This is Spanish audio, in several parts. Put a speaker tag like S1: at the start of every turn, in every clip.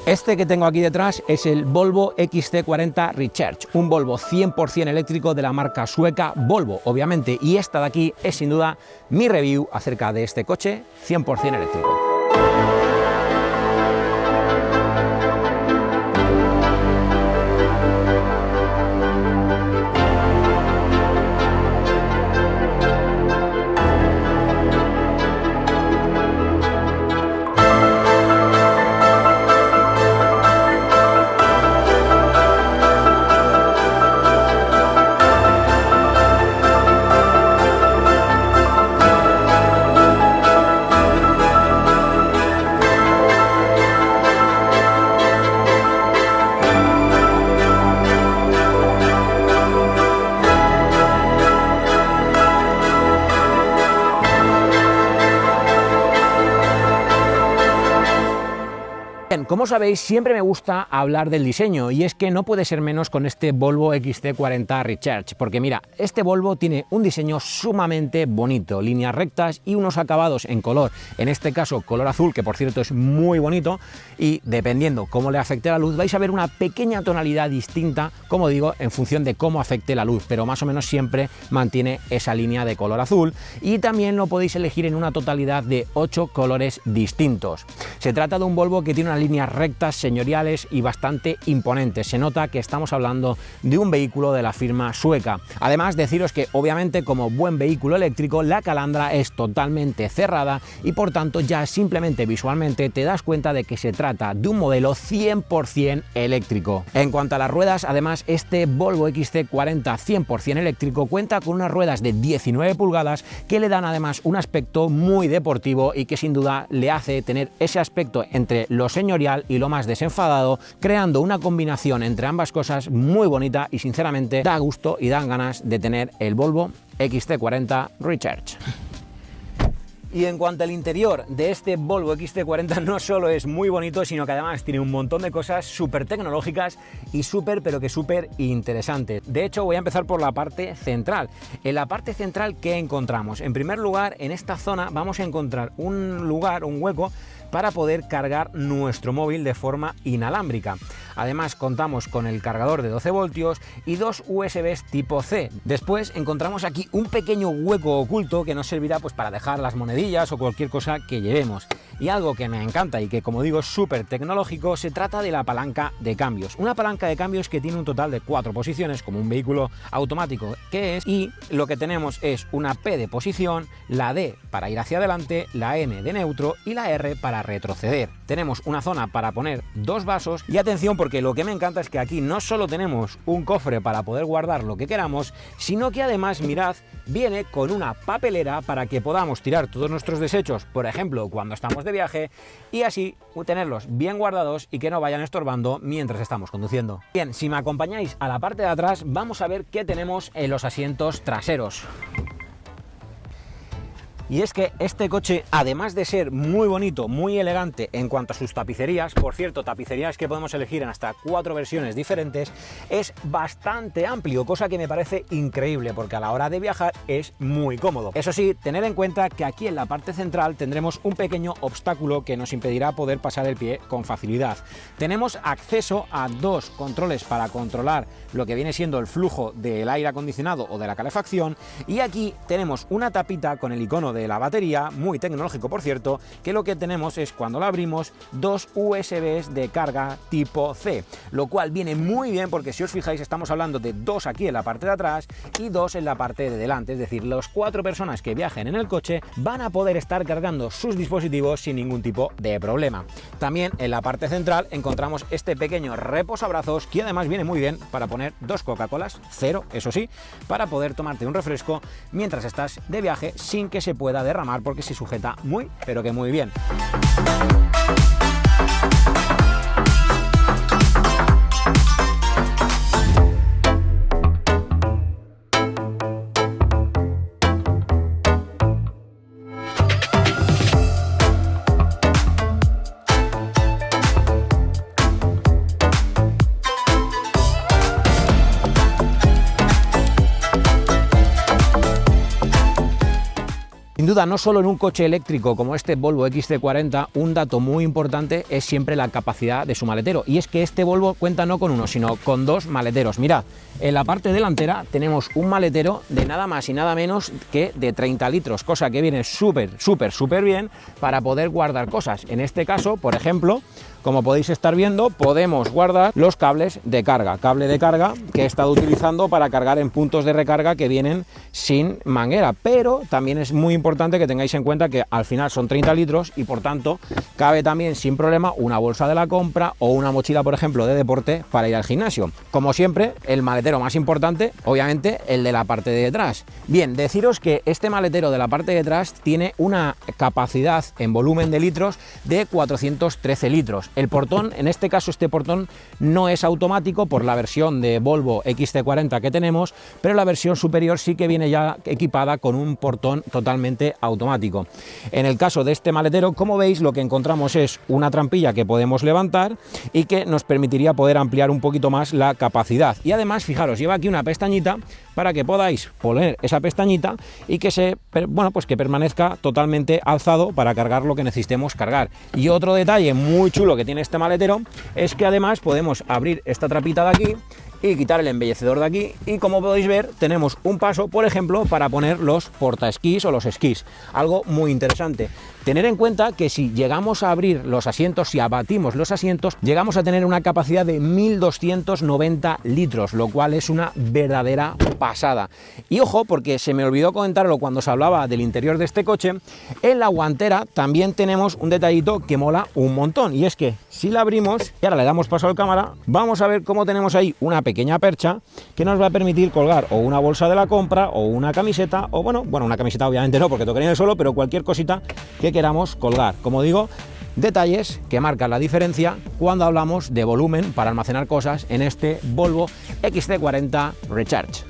S1: Este que tengo aquí detrás es el Volvo XC40 Recharge, un Volvo 100% eléctrico de la marca sueca Volvo, obviamente, y esta de aquí es sin duda mi review acerca de este coche 100% eléctrico. Bien, como sabéis, siempre me gusta hablar del diseño y es que no puede ser menos con este Volvo XC40 Recharge, porque mira, este Volvo tiene un diseño sumamente bonito, líneas rectas y unos acabados en color, en este caso color azul, que por cierto es muy bonito, y dependiendo cómo le afecte la luz vais a ver una pequeña tonalidad distinta, como digo, en función de cómo afecte la luz, pero más o menos siempre mantiene esa línea de color azul, y también lo podéis elegir en una totalidad de 8 colores distintos. Se trata de un Volvo que tiene una líneas rectas, señoriales y bastante imponentes. Se nota que estamos hablando de un vehículo de la firma sueca. Además, deciros que obviamente como buen vehículo eléctrico la calandra es totalmente cerrada y por tanto ya simplemente visualmente te das cuenta de que se trata de un modelo 100% eléctrico. En cuanto a las ruedas, además este Volvo XC40 100% eléctrico cuenta con unas ruedas de 19 pulgadas que le dan además un aspecto muy deportivo y que sin duda le hace tener ese aspecto entre lo señorial y lo más desenfadado, creando una combinación entre ambas cosas muy bonita y sinceramente da gusto y dan ganas de tener el Volvo XC40 Recharge. Y en cuanto al interior de este Volvo XC40 no solo es muy bonito, sino que además tiene un montón de cosas súper tecnológicas y súper interesantes. De hecho, voy a empezar por la parte central. En la parte central, ¿qué encontramos? En primer lugar, en esta zona vamos a encontrar un hueco para poder cargar nuestro móvil de forma inalámbrica. Además contamos con el cargador de 12 voltios y dos USBs tipo C. Después encontramos aquí un pequeño hueco oculto que nos servirá pues para dejar las monedillas o cualquier cosa que llevemos. Y algo que me encanta y que, como digo, es súper tecnológico, se trata de la palanca de cambios. Una palanca de cambios que tiene un total de 4 posiciones, como un vehículo automático que es, y lo que tenemos es una P de posición, la D para ir hacia adelante, la N de neutro y la R para retroceder. Tenemos una zona para poner dos vasos y atención, porque lo que me encanta es que aquí no solo tenemos un cofre para poder guardar lo que queramos, sino que además, mirad, viene con una papelera para que podamos tirar todos nuestros desechos, por ejemplo, cuando estamos de viaje, y así tenerlos bien guardados y que no vayan estorbando mientras estamos conduciendo. Bien, si me acompañáis a la parte de atrás, vamos a ver qué tenemos en los asientos traseros. Y es que este coche, además de ser muy bonito, muy elegante en cuanto a sus tapicerías, por cierto, tapicerías que podemos elegir en hasta 4 versiones diferentes, es bastante amplio, cosa que me parece increíble porque a la hora de viajar es muy cómodo. Eso sí, tener en cuenta que aquí en la parte central tendremos un pequeño obstáculo que nos impedirá poder pasar el pie con facilidad. Tenemos acceso a 2 controles para controlar lo que viene siendo el flujo del aire acondicionado o de la calefacción, y aquí tenemos una tapita con el icono de la batería, muy tecnológico por cierto, que lo que tenemos es, cuando la abrimos, 2 USBs de carga tipo C, lo cual viene muy bien porque si os fijáis estamos hablando de 2 aquí en la parte de atrás y 2 en la parte de delante, es decir, las 4 personas que viajen en el coche van a poder estar cargando sus dispositivos sin ningún tipo de problema. También en la parte central encontramos este pequeño reposabrazos que además viene muy bien para poner 2 Coca-Colas, 0 eso sí, para poder tomarte un refresco mientras estás de viaje sin que se pueda derramar porque se sujeta muy, pero que muy bien. Sin duda, no solo en un coche eléctrico como este Volvo XC40, un dato muy importante es siempre la capacidad de su maletero, y es que este Volvo cuenta no con uno, sino con dos maleteros. Mirad, en la parte delantera tenemos un maletero de nada más y nada menos que de 30 litros, cosa que viene súper bien para poder guardar cosas. En este caso, por ejemplo, como podéis estar viendo, podemos guardar los cables de carga, cable de carga que he estado utilizando para cargar en puntos de recarga que vienen sin manguera, pero también es muy importante que tengáis en cuenta que al final son 30 litros y por tanto cabe también sin problema una bolsa de la compra o una mochila, por ejemplo, de deporte para ir al gimnasio. Como siempre, el maletero más importante, obviamente, el de la parte de detrás. Bien, deciros que este maletero de la parte de atrás tiene una capacidad en volumen de litros de 413 litros. El portón, en este caso este portón no es automático por la versión de Volvo XC40 que tenemos, pero la versión superior sí que viene ya equipada con un portón totalmente automático. En el caso de este maletero, como veis, lo que encontramos es una trampilla que podemos levantar y que nos permitiría poder ampliar un poquito más la capacidad. Y además, fijaros, lleva aquí una pestañita para que podáis poner esa pestañita y que que permanezca totalmente alzado para cargar lo que necesitemos cargar. Y otro detalle muy chulo que tiene este maletero es que además podemos abrir esta trapita de aquí y quitar el embellecedor de aquí, y como podéis ver tenemos un paso, por ejemplo, para poner los portaesquís o los esquís, algo muy interesante. Tener en cuenta que si llegamos a abrir los asientos, si abatimos los asientos, llegamos a tener una capacidad de 1290 litros, lo cual es una verdadera pasada. Y ojo, porque se me olvidó comentarlo cuando se hablaba del interior de este coche, en la guantera también tenemos un detallito que mola un montón, y es que si la abrimos, y ahora le damos paso al cámara, vamos a ver cómo tenemos ahí una pequeña percha que nos va a permitir colgar o una bolsa de la compra o una camiseta, o bueno, una camiseta obviamente no, porque tocaría en el suelo, pero cualquier cosita que queramos colgar. Como digo, detalles que marcan la diferencia cuando hablamos de volumen para almacenar cosas en este Volvo XC40 Recharge.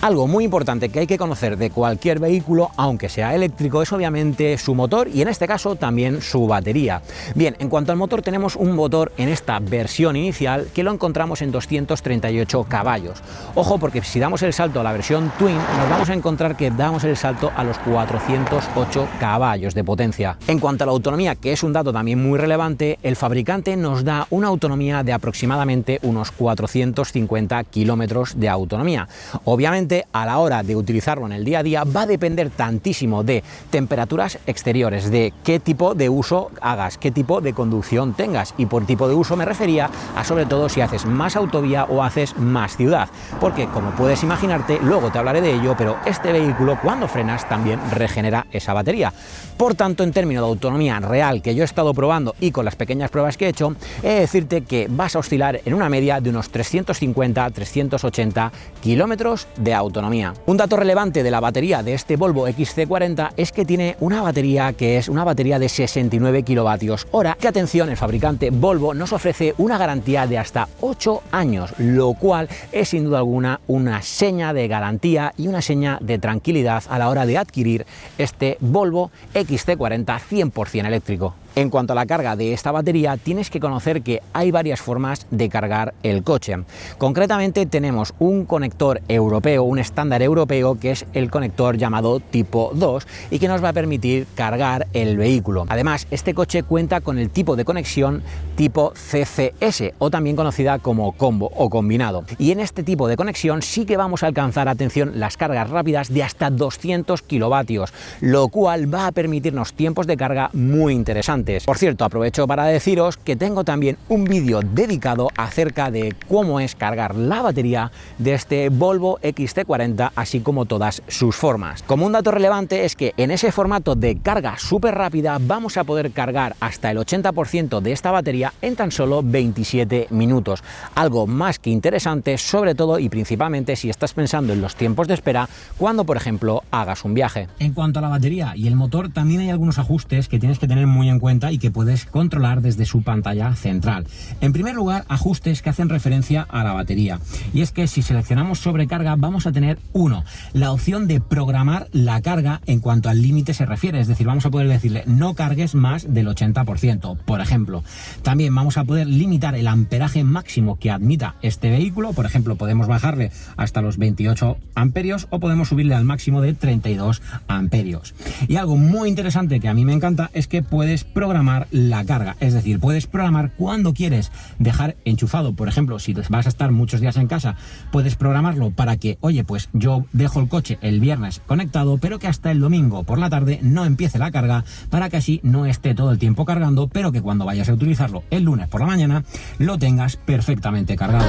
S1: Algo muy importante que hay que conocer de cualquier vehículo, aunque sea eléctrico, es obviamente su motor y en este caso también su batería. Bien, en cuanto al motor, tenemos un motor en esta versión inicial que lo encontramos en 238 caballos. Ojo, porque si damos el salto a la versión Twin, nos vamos a encontrar que damos el salto a los 408 caballos de potencia. En cuanto a la autonomía, que es un dato también muy relevante, el fabricante nos da una autonomía de aproximadamente unos 450 kilómetros de autonomía. Obviamente, a la hora de utilizarlo en el día a día va a depender tantísimo de temperaturas exteriores, de qué tipo de uso hagas, qué tipo de conducción tengas, y por tipo de uso me refería a sobre todo si haces más autovía o haces más ciudad, porque como puedes imaginarte, luego te hablaré de ello, pero este vehículo cuando frenas también regenera esa batería. Por tanto, en términos de autonomía real que yo he estado probando y con las pequeñas pruebas que he hecho, he de decirte que vas a oscilar en una media de unos 350-380 kilómetros de autonomía. Un dato relevante de la batería de este Volvo XC40 es que tiene una batería que es una batería de 69 kilovatios hora, que atención, el fabricante Volvo nos ofrece una garantía de hasta 8 años, lo cual es sin duda alguna una seña de garantía y una seña de tranquilidad a la hora de adquirir este Volvo XC40 100% eléctrico. En cuanto a la carga de esta batería, tienes que conocer que hay varias formas de cargar el coche. Concretamente tenemos un conector europeo, un estándar europeo, que es el conector llamado tipo 2 y que nos va a permitir cargar el vehículo. Además, este coche cuenta con el tipo de conexión tipo CCS, o también conocida como combo o combinado. Y en este tipo de conexión sí que vamos a alcanzar, atención, las cargas rápidas de hasta 200 kilovatios, lo cual va a permitirnos tiempos de carga muy interesantes. Por cierto, aprovecho para deciros que tengo también un vídeo dedicado acerca de cómo es cargar la batería de este Volvo XC40, así como todas sus formas. Como un dato relevante es que en ese formato de carga súper rápida vamos a poder cargar hasta el 80% de esta batería en tan solo 27 minutos. Algo más que interesante, sobre todo y principalmente si estás pensando en los tiempos de espera cuando, por ejemplo, hagas un viaje. En cuanto a la batería y el motor, también hay algunos ajustes que tienes que tener muy en cuenta XT40 y que puedes controlar desde su pantalla central. En primer lugar, ajustes que hacen referencia a la batería. Y es que si seleccionamos sobrecarga vamos a tener la opción de programar la carga en cuanto al límite se refiere. Es decir, vamos a poder decirle no cargues más del 80%, por ejemplo. También vamos a poder limitar el amperaje máximo que admita este vehículo. Por ejemplo, podemos bajarle hasta los 28 amperios o podemos subirle al máximo de 32 amperios. Y algo muy interesante que a mí me encanta es que puedes programar la carga. Es decir, puedes programar cuando quieres dejar enchufado. Por ejemplo, si vas a estar muchos días en casa, puedes programarlo para que, oye, pues yo dejo el coche el viernes conectado, pero que hasta el domingo por la tarde no empiece la carga, para que así no esté todo el tiempo cargando, pero que cuando vayas a utilizarlo el lunes por la mañana lo tengas perfectamente cargado.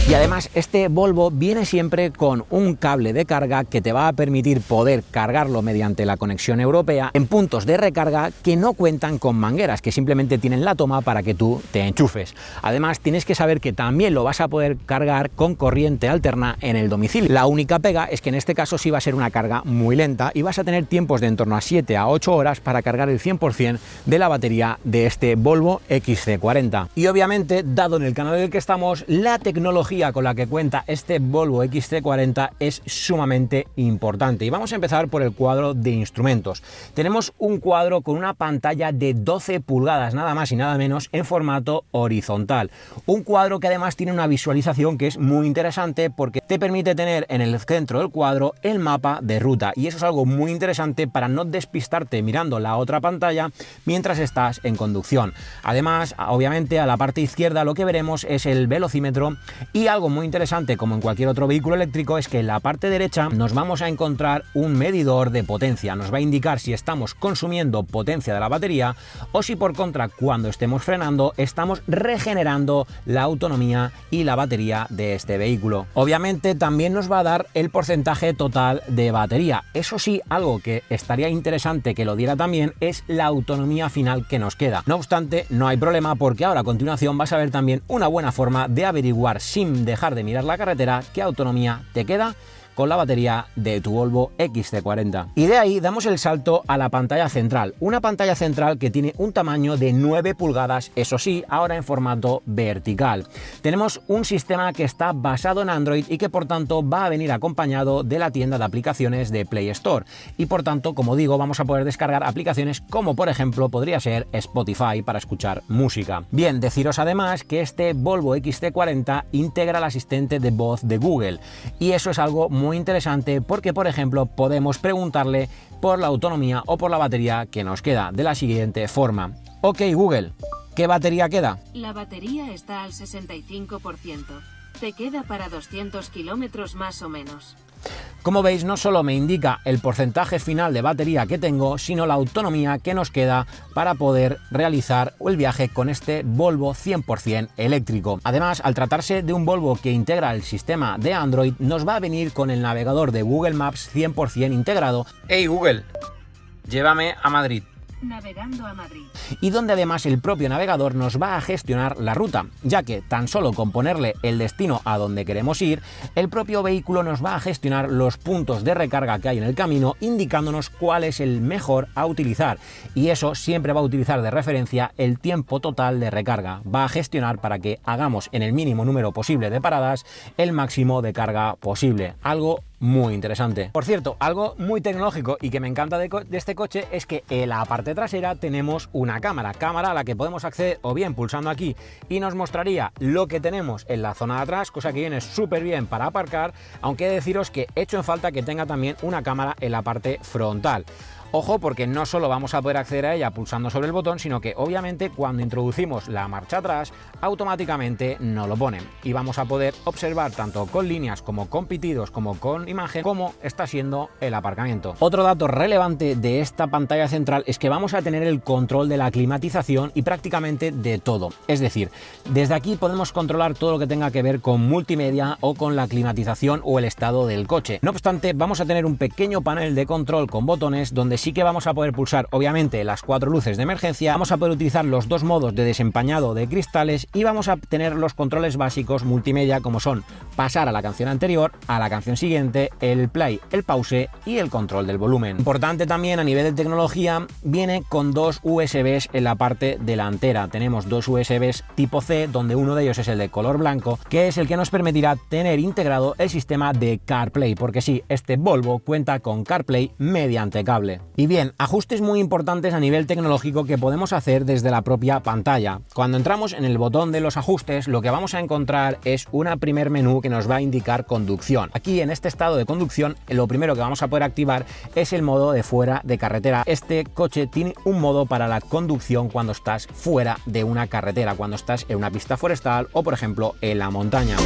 S1: Y además este Volvo viene siempre con un cable de carga que te va a permitir poder cargarlo mediante la conexión europea en puntos de recarga que no cuentan con mangueras, que simplemente tienen la toma para que tú te enchufes. Además tienes que saber que también lo vas a poder cargar con corriente alterna en el domicilio. La única pega es que en este caso sí va a ser una carga muy lenta y vas a tener tiempos de en torno a 7 a 8 horas para cargar el 100% de la batería de este Volvo XC40. Y obviamente, dado en el canal en el que estamos, la tecnología con la que cuenta este Volvo XC40 es sumamente importante. Y vamos a empezar por el cuadro de instrumentos. Tenemos un cuadro con una pantalla de 12 pulgadas, nada más y nada menos, en formato horizontal. Un cuadro que además tiene una visualización que es muy interesante porque te permite tener en el centro del cuadro el mapa de ruta. Y eso es algo muy interesante para no despistarte mirando la otra pantalla mientras estás en conducción. Además, obviamente, a la parte izquierda lo que veremos es el velocímetro. Y algo muy interesante, como en cualquier otro vehículo eléctrico, es que en la parte derecha nos vamos a encontrar un medidor de potencia. Nos va a indicar si estamos consumiendo potencia de la batería o si por contra, cuando estemos frenando, estamos regenerando la autonomía y la batería de este vehículo. Obviamente también nos va a dar el porcentaje total de batería. Eso sí, algo que estaría interesante que lo diera también es la autonomía final que nos queda. No obstante, no hay problema porque ahora a continuación vas a ver también una buena forma de averiguar sin dejar de mirar la carretera qué autonomía te queda con la batería de tu Volvo XC40. Y de ahí damos el salto a la pantalla central. Una pantalla central que tiene un tamaño de 9 pulgadas, eso sí, ahora en formato vertical. Tenemos un sistema que está basado en Android y que por tanto va a venir acompañado de la tienda de aplicaciones de Play Store. Y por tanto, como digo, vamos a poder descargar aplicaciones como por ejemplo podría ser Spotify para escuchar música. Bien, deciros además que este Volvo XC40 integra el asistente de voz de Google. Y eso es algo muy interesante porque, por ejemplo, podemos preguntarle por la autonomía o por la batería que nos queda de la siguiente forma. Ok, Google, ¿qué batería queda?
S2: La batería está al 65%. Te queda para 200 kilómetros más o menos.
S1: Como veis, no solo me indica el porcentaje final de batería que tengo, sino la autonomía que nos queda para poder realizar el viaje con este Volvo 100% eléctrico. Además, al tratarse de un Volvo que integra el sistema de Android, nos va a venir con el navegador de Google Maps 100% integrado. Hey Google, llévame a Madrid.
S2: Navegando a Madrid.
S1: Y donde además el propio navegador nos va a gestionar la ruta, ya que tan solo con ponerle el destino a donde queremos ir, el propio vehículo nos va a gestionar los puntos de recarga que hay en el camino, indicándonos cuál es el mejor a utilizar. Y eso siempre va a utilizar de referencia el tiempo total de recarga. Va a gestionar para que hagamos en el mínimo número posible de paradas el máximo de carga posible. Algo muy interesante. Por cierto, algo muy tecnológico y que me encanta de este coche es que en la parte trasera tenemos una cámara a la que podemos acceder o bien pulsando aquí y nos mostraría lo que tenemos en la zona de atrás, cosa que viene súper bien para aparcar, aunque he de deciros que he hecho en falta que tenga también una cámara en la parte frontal. Ojo, porque no solo vamos a poder acceder a ella pulsando sobre el botón, sino que obviamente cuando introducimos la marcha atrás, automáticamente nos lo ponen. Y vamos a poder observar tanto con líneas como con pitidos, como con imagen, cómo está siendo el aparcamiento. Otro dato relevante de esta pantalla central es que vamos a tener el control de la climatización y prácticamente de todo. Es decir, desde aquí podemos controlar todo lo que tenga que ver con multimedia o con la climatización o el estado del coche. No obstante, vamos a tener un pequeño panel de control con botones donde sí que vamos a poder pulsar obviamente las 4 luces de emergencia, vamos a poder utilizar los 2 modos de desempañado de cristales y vamos a tener los controles básicos multimedia como son pasar a la canción anterior, a la canción siguiente, el play, el pause y el control del volumen. Importante también a nivel de tecnología, viene con 2 USBs en la parte delantera. Tenemos 2 USBs tipo C, donde uno de ellos es el de color blanco, que es el que nos permitirá tener integrado el sistema de CarPlay, porque sí, este Volvo cuenta con CarPlay mediante cable. Y bien, ajustes muy importantes a nivel tecnológico que podemos hacer desde la propia pantalla. Cuando entramos en el botón de los ajustes, lo que vamos a encontrar es un primer menú que nos va a indicar conducción. Aquí en este estado de conducción, lo primero que vamos a poder activar es el modo de fuera de carretera. Este coche tiene un modo para la conducción cuando estás fuera de una carretera, cuando estás en una pista forestal o por ejemplo en la montaña.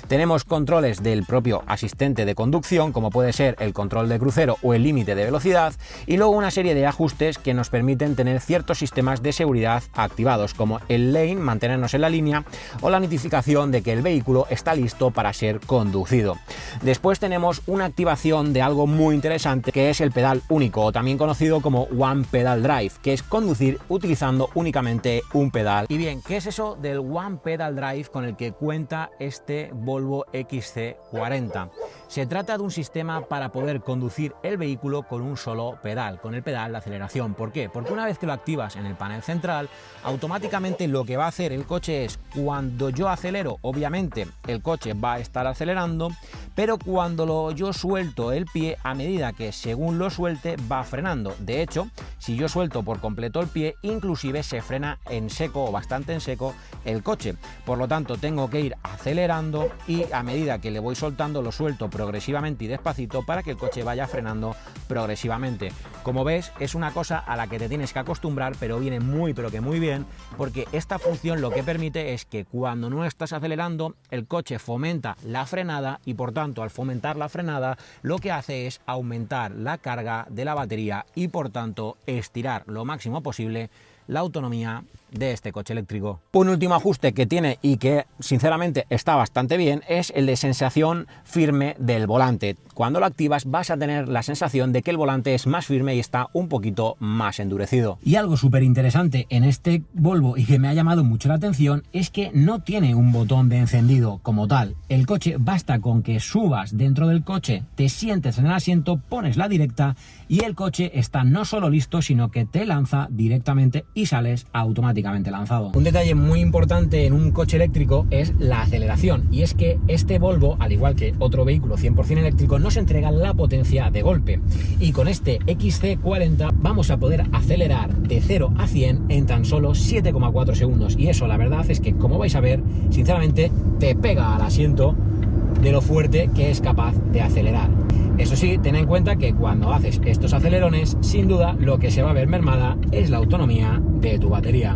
S1: Tenemos controles del propio asistente de conducción, como puede ser el control de crucero o el límite de velocidad, y luego una serie de ajustes que nos permiten tener ciertos sistemas de seguridad activados, como el lane, mantenernos en la línea, o la notificación de que el vehículo está listo para ser conducido. Después tenemos una activación de algo muy interesante, que es el pedal único, o también conocido como One Pedal Drive, que es conducir utilizando únicamente un pedal. Y bien, ¿qué es eso del One Pedal Drive con el que cuenta este Volvo XC40? Se trata de un sistema para poder conducir el vehículo con un solo pedal, con el pedal de aceleración. ¿Por qué? Porque una vez que lo activas en el panel central, automáticamente lo que va a hacer el coche es, cuando yo acelero, obviamente el coche va a estar acelerando, pero cuando yo suelto el pie, a medida que según lo suelte va frenando. De hecho, si yo suelto por completo el pie, inclusive se frena en seco o bastante en seco el coche. Por lo tanto, tengo que ir acelerando y a medida que le voy soltando lo suelto progresivamente y despacito para que el coche vaya frenando progresivamente. Como ves, es una cosa a la que te tienes que acostumbrar, pero viene muy pero que muy bien, porque esta función lo que permite es que cuando no estás acelerando, el coche fomenta la frenada y por tanto al fomentar la frenada lo que hace es aumentar la carga de la batería y por tanto estirar lo máximo posible la autonomía de este coche eléctrico. Un último ajuste que tiene y que sinceramente está bastante bien es el de sensación firme del volante. Cuando lo activas vas a tener la sensación de que el volante es más firme y está un poquito más endurecido. Y algo súper interesante en este Volvo y que me ha llamado mucho la atención es que no tiene un botón de encendido como tal. El coche basta con que subas dentro del coche, te sientes en el asiento, pones la directa y el coche está no solo listo, sino que te lanza directamente y sales automáticamente lanzado. Un detalle muy importante en un coche eléctrico es la aceleración, y es que este Volvo, al igual que otro vehículo 100% eléctrico, nos entrega la potencia de golpe, y con este XC40 vamos a poder acelerar de 0 a 100 en tan solo 7,4 segundos, y eso la verdad es que, como vais a ver, sinceramente te pega al asiento de lo fuerte que es capaz de acelerar. Eso sí, ten en cuenta que cuando haces estos acelerones, sin duda lo que se va a ver mermada es la autonomía de tu batería.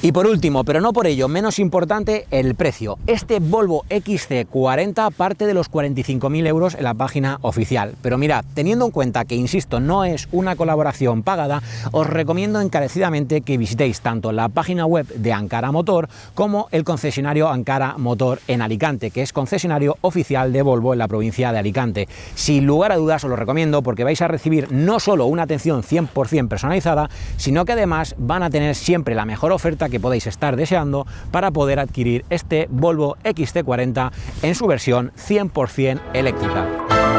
S1: Y por último, pero no por ello menos importante, el precio. Este Volvo XC40 parte de los 45.000 euros en la página oficial. Pero mirad, teniendo en cuenta que, insisto, no es una colaboración pagada, os recomiendo encarecidamente que visitéis tanto la página web de Ankara Motor como el concesionario Ankara Motor en Alicante, que es concesionario oficial de Volvo en la provincia de Alicante. Sin lugar a dudas os lo recomiendo porque vais a recibir no solo una atención 100% personalizada, sino que además van a tener siempre la mejor oferta que podéis estar deseando para poder adquirir este Volvo XC40 en su versión 100% eléctrica.